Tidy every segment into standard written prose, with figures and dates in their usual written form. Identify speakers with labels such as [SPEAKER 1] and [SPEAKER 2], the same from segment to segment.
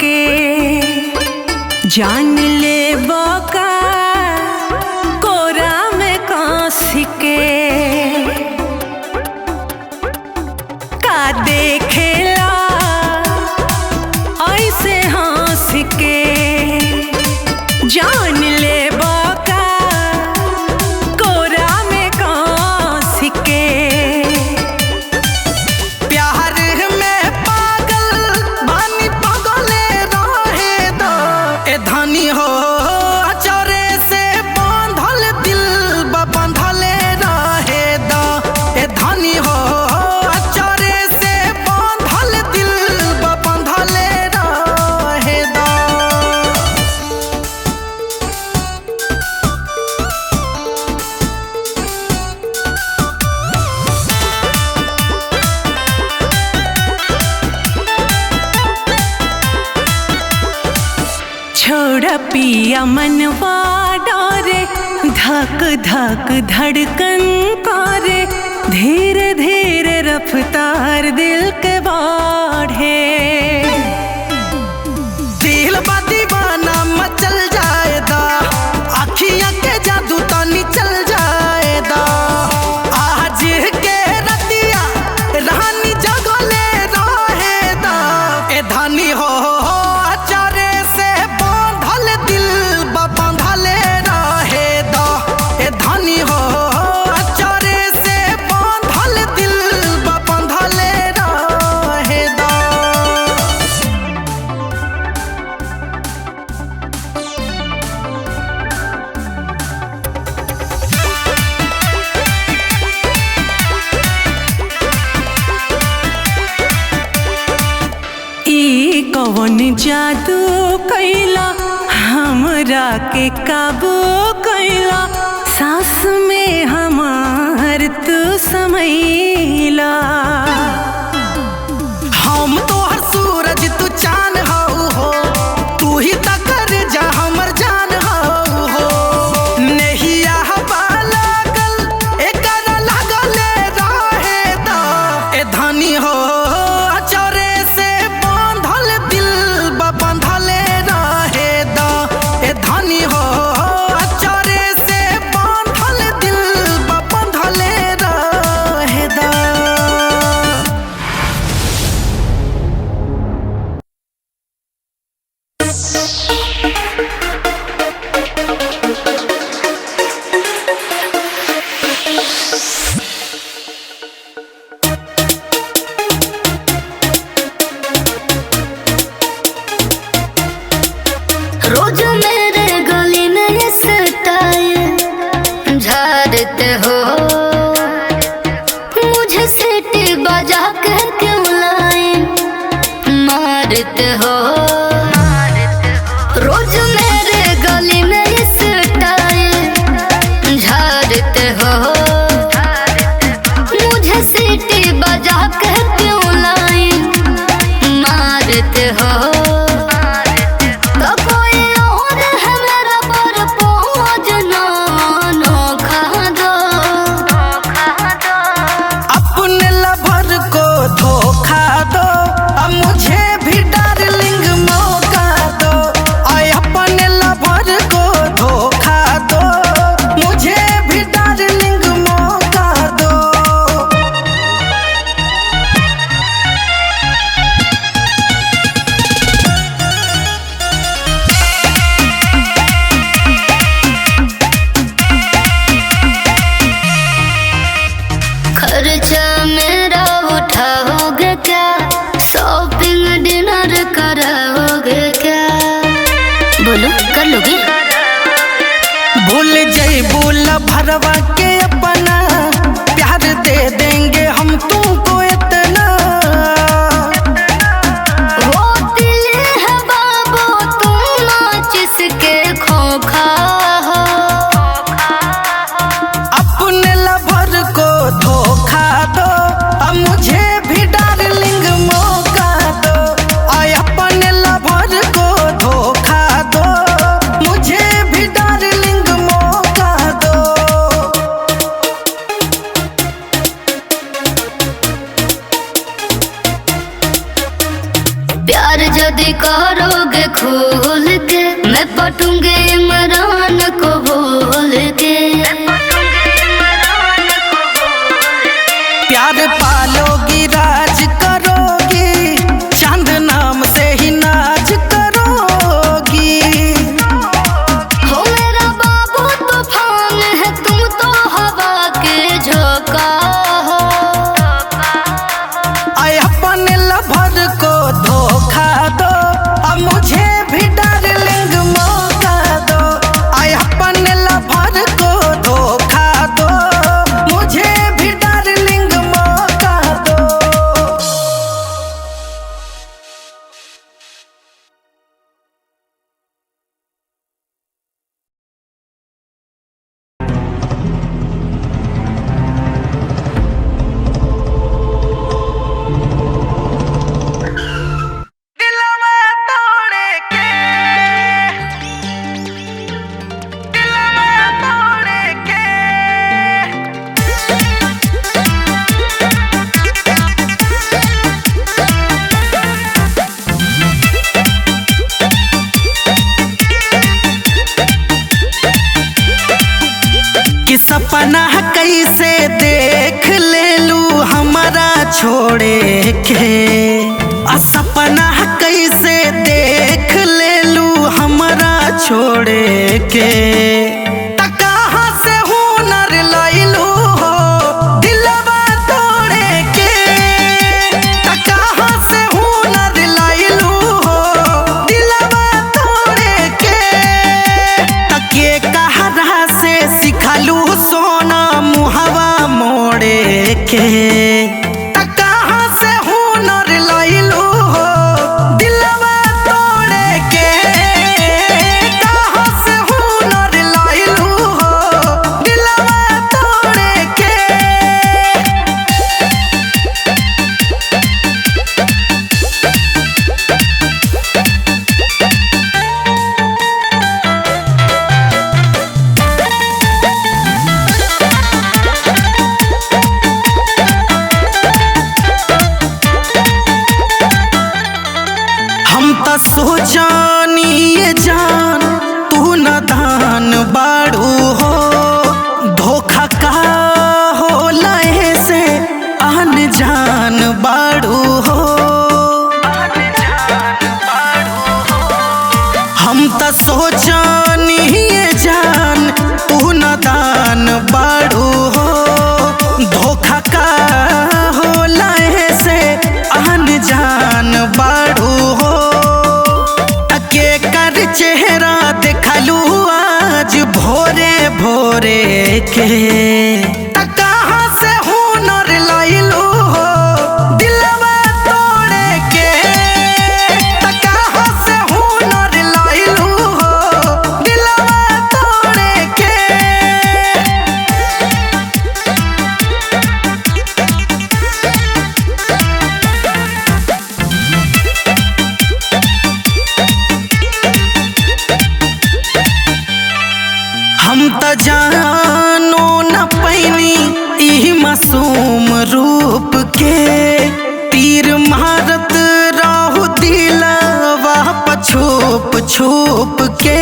[SPEAKER 1] के जान ले बका कोरा में कांस के का देखेला ऐसे हंस के जान ले बका कोरा में कांस के
[SPEAKER 2] प्यार में पागल बानी पगले रहे दो ए धनी हो चोरे से बांधल दिल बंधले रहे दो ए धनी हो चोरे से बांधल दिल बंधले रहे दो।
[SPEAKER 1] छोड़ पिया मनवा डोरे धक धक धड़कन करे धीरे धीरे रफ्तार दिल के बढ़े
[SPEAKER 2] दिल बा दीवाना मचल जाएदा अखियां के जादू तनी चल जाएदा आज के रतिया रानी जगले रहेदा ए धनी हो चारे से बांधल दिल बंधले रहेदा ए धनी हो चारे से बांधल दिल बंधले रहेदा।
[SPEAKER 1] ई कौन जादू कैला हमरा के काबू कैला सांस में हमार तू समैला
[SPEAKER 2] हम तोहर सूरज तू चांद हऊ हो तू ही तकर जा हमर जान हऊ हो नहिया हवा लागल एकर लागले रहे दा ए धनी हो चोरे से बांधल दिल बंधले रहे दा ए धनी हो चोरे से बांधल दिल बंधले रहे दा।
[SPEAKER 3] रोज मेरे गली में ये स्टाइल झाड़ते हो मुझे सीटी बजा कर क्यों लाइन मारते हो रोज मेरे गली में ये स्टाइल झाड़ते हो मुझे सीटी बजा कर क्यों लाइन मारते हो तो कोई और है मेरा पर पहुँच ना नोखा दो
[SPEAKER 2] अपने लवर को धोखा दो अब मुझे भी डार्लिंग मौका दो आय अपने लवर को धोखा दो मुझे भी डार्लिंग मौका दो।
[SPEAKER 3] खर्चा मेरा उठाओगे प्यार यदि करोगे खोल के, मैं पटूंगे इमरान को बोल के।
[SPEAKER 2] प्यार पालोगी राज करोगी, चांद नाम से ही नाच करोगी।
[SPEAKER 3] हो मेरा बाबू तूफान है, तुम तो हवा के झोंका हो।
[SPEAKER 2] आए अपने लवर को धोखा दो, अब मुझे भी डार्लिंग मौका दो। आए अपने लवर को धोखा दो, मुझे भी डार्लिंग मौका दो। दिलवा तोड़े के, दिलवा तोड़े के। कि सपना कैसे देख ले लू हमारा छोड़े के। सपना कैसे देख ले लू हमारा छोड़े के। त कहाँ से हुनर लैलू हो दिलवा तोड़े के। त कहाँ से हुनर लैलू हो दिलवा तोड़े के। तके कहरा से सिखलू सोना मुहवा मोड़े के। त कहाँ से हुनर लैलू हो दिलवा तोड़े के। कहाँ से हुनर लैलू हो दिलवा तोड़े के। हम त सोचानी ये जान तू नादान बाड़ू हो। धोखा का हो लहे से अनजान बाड़ू हो। हम त सोचानी ये जान तू नादान बाड़ू हो। धोखा का हो लहे से अनजान बाड़ू हो। तके कर चेहरा देखलू आज भोरे भोरे के। त कहाँ से हुनर लैलू हो दिलवा तोड़े के। त कहाँ से हुनर लैलू हो दिलवा तोड़े के। हम त जानो न पैनी ई मासूम रूप के। तीर मारत रहू दिलवा छुप छुप के।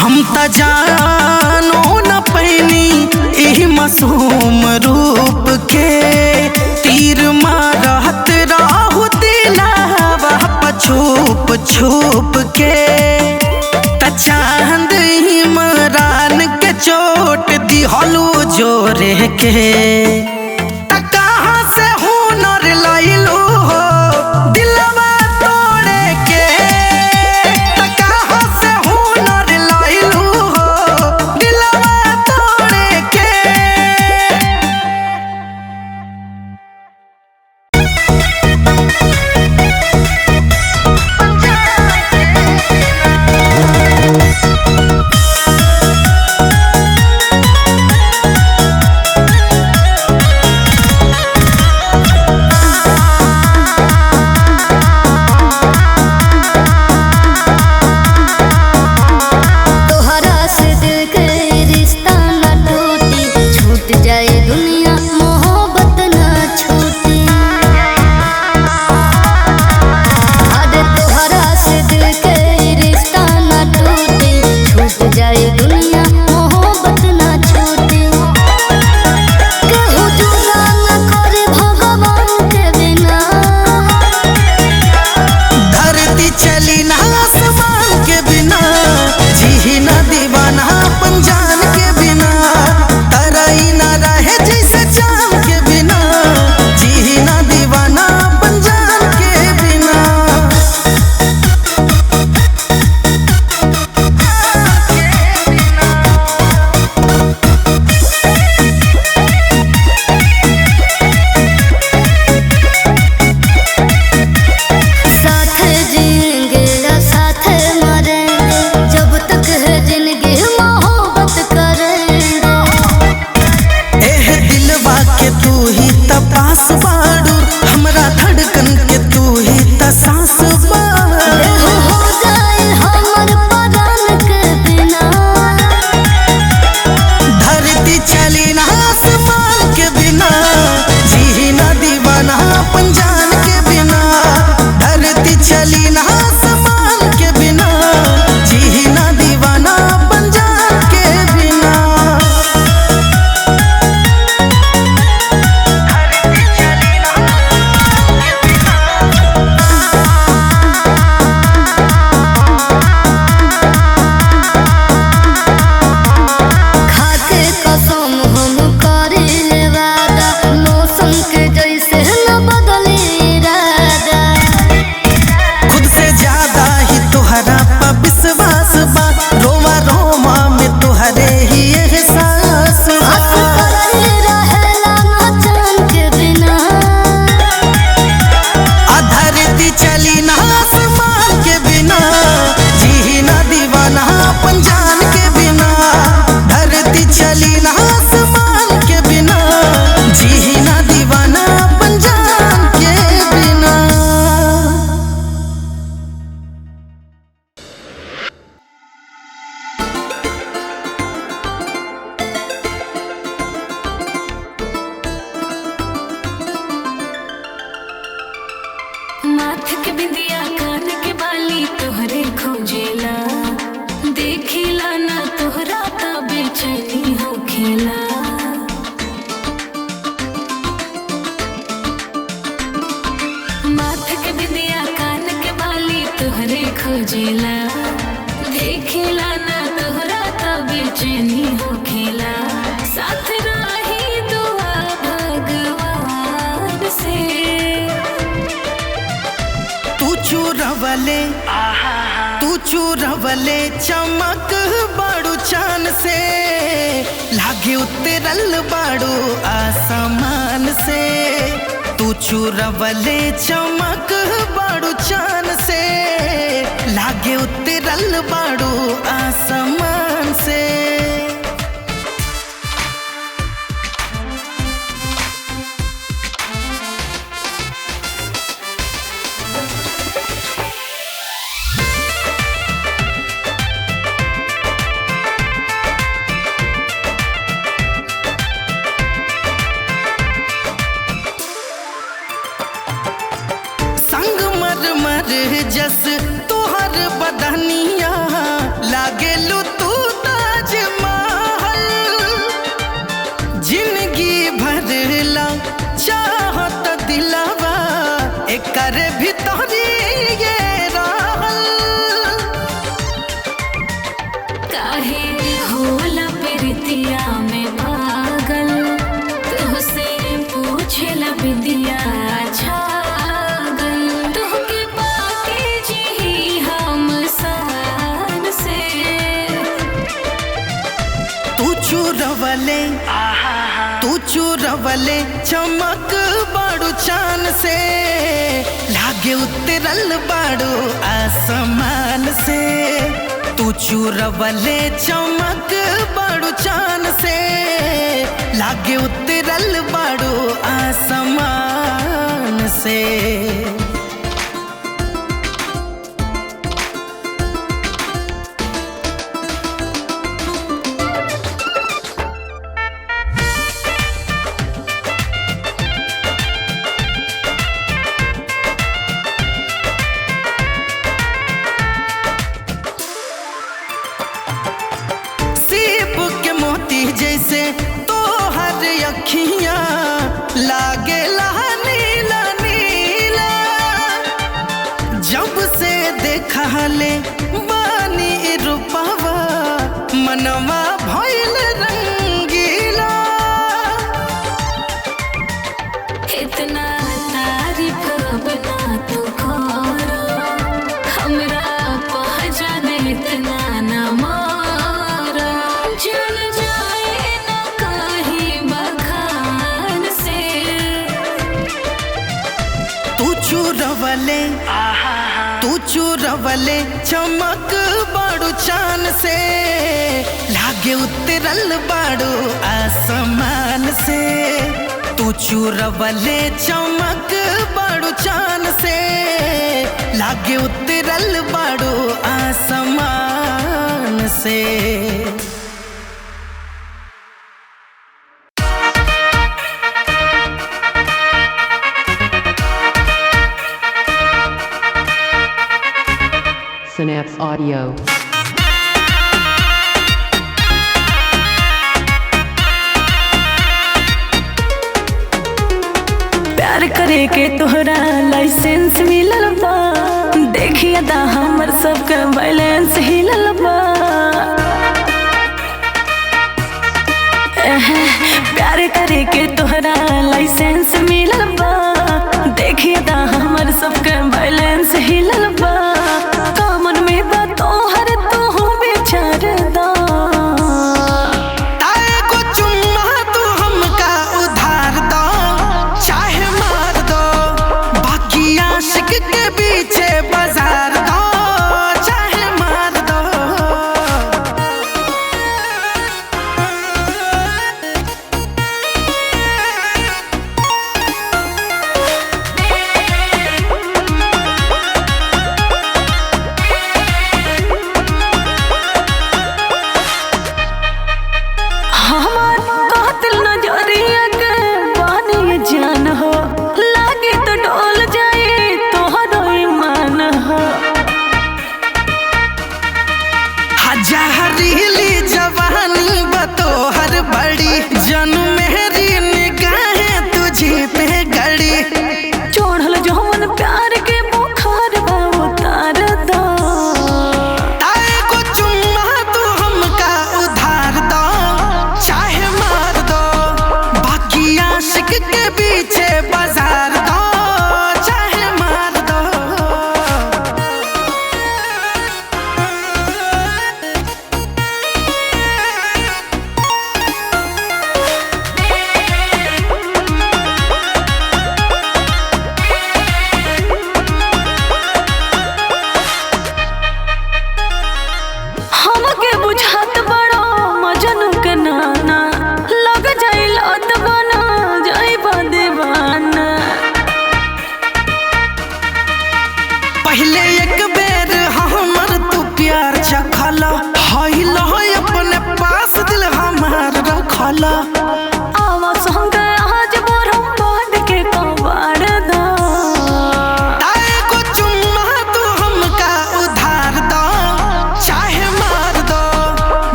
[SPEAKER 2] हम त जानो न पैनी ई मासूम रूप के। तीर मारत रहू दिलवा छुप छुप के। त चांद इमरान के चोट दिहलू जोरे के। त कहाँ से हुनर लैलू हो दिलवा तोड़े के। त कहाँ से हुनर लैलू हो दिलवा तोड़े के।
[SPEAKER 1] खोजेला, देखेला ना तोहरा त बेचैनी होखेला। साथ रही दुआ भगवान से।
[SPEAKER 2] तू चूरवले चमक बाड़ू चान से, लागे उतरल बाड़ू आसमान से। तू चूरवले चमक बाड़ू चान से, लागे उतरल बाड़ू आसमान से। जस तोहर बदनिया लागेलू तू ताजमहल। जिंदगी भरला चाहत दिलवा एकर भीतरी ये रहल।
[SPEAKER 1] काहे होला प्रीतिया में पागल, तुझसे पूछेला बिंदिया छागल।
[SPEAKER 2] तू चूरवले चमक बाड़ू चान से, लागे उतरल बाड़ू आसमान से। तू चूरवले चमक बाड़ू चान से, लागे उतरल बाड़ू आसमान से। जैसे तोहर अखियां लागेला नीला नीला। जब से देखा ले बानी रूपवा मनवा भइल रंगीला।
[SPEAKER 1] इतना तारीफ बना तू खोरो, हमरा पहचान इतना न मारो। चल
[SPEAKER 2] तू चूरवले चमक बाड़ू चान से, लागे उतरल बाड़ू आसमान से। तू चूरवले चमक बाड़ू चान से, लागे उतरल बाड़ू आसमान से।
[SPEAKER 4] Synapse Audio.
[SPEAKER 1] प्यार करे के तोहरा लाइसेंस मिलल बा, देखिए दा हमर सबके बैलेंस हिलल बा। प्यार करे के तोहरा